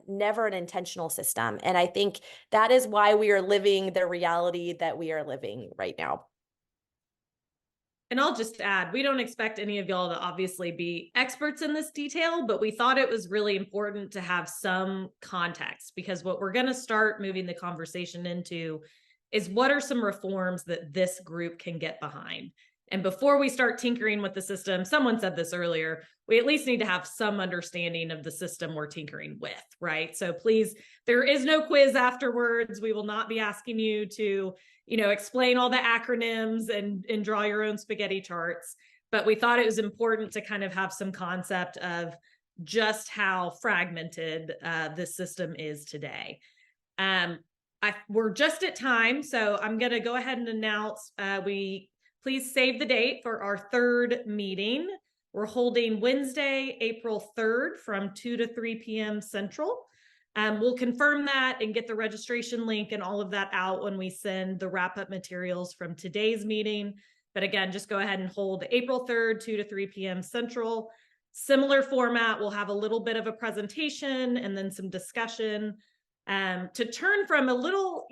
never an intentional system. And I think that is why we are living the reality that we are living right now. And I'll just add, we don't expect any of y'all to obviously be experts in this detail, but we thought it was really important to have some context, because what we're going to start moving the conversation into is what are some reforms that this group can get behind. And before we start tinkering with the system, someone said this earlier, we at least need to have some understanding of the system we're tinkering with, right? So please, there is no quiz afterwards. We will not be asking you to explain all the acronyms and draw your own spaghetti charts. But we thought it was important to kind of have some concept of just how fragmented this system is today. We're just at time, so I'm going to go ahead and announce please save the date for our 3rd meeting. We're holding Wednesday, April 3rd from 2 to 3 p.m. Central. We'll confirm that and get the registration link and all of that out when we send the wrap-up materials from today's meeting. But again, just go ahead and hold April 3rd, 2 to 3 p.m. Central. Similar format, we'll have a little bit of a presentation and then some discussion. To turn from a little,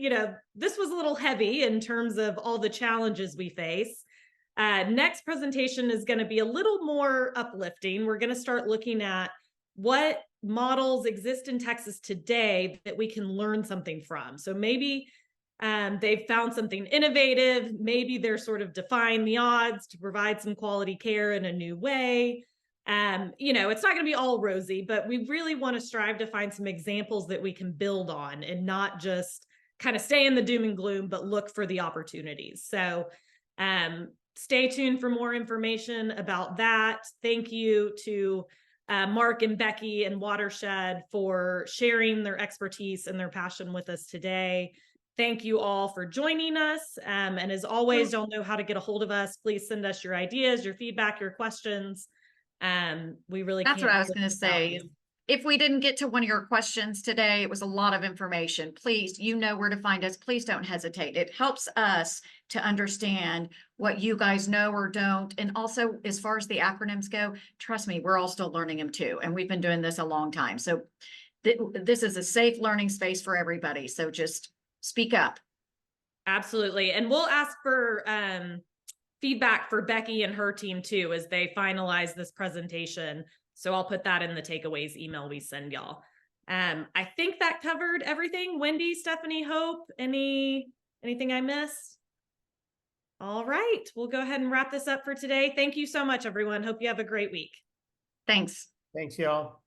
this was a little heavy in terms of all the challenges we face. Next presentation is going to be a little more uplifting. We're going to start looking at what models exist in Texas today that we can learn something from. So maybe they've found something innovative. Maybe they're sort of defying the odds to provide some quality care in a new way. It's not going to be all rosy, but we really want to strive to find some examples that we can build on and not just kind of stay in the doom and gloom, but look for the opportunities. So stay tuned for more information about that. Thank you to Mark and Becky and Watershed for sharing their expertise and their passion with us today. Thank you all for joining us. And as always, y'all know how to get a hold of us. Please send us your ideas, your feedback, your questions. We really That's can't what I was going to say. If we didn't get to one of your questions today, it was a lot of information. Please, you know where to find us. Please don't hesitate. It helps us to understand what you guys know or don't. And also, as far as the acronyms go, trust me, we're all still learning them too. And we've been doing this a long time. So this is a safe learning space for everybody. So just speak up. Absolutely. And we'll ask for feedback for Becky and her team too, as they finalize this presentation. So I'll put that in the takeaways email we send y'all. I think that covered everything. Wendy, Stephanie, Hope, anything I missed? All right, we'll go ahead and wrap this up for today. Thank you so much, everyone. Hope you have a great week. Thanks. Thanks, y'all.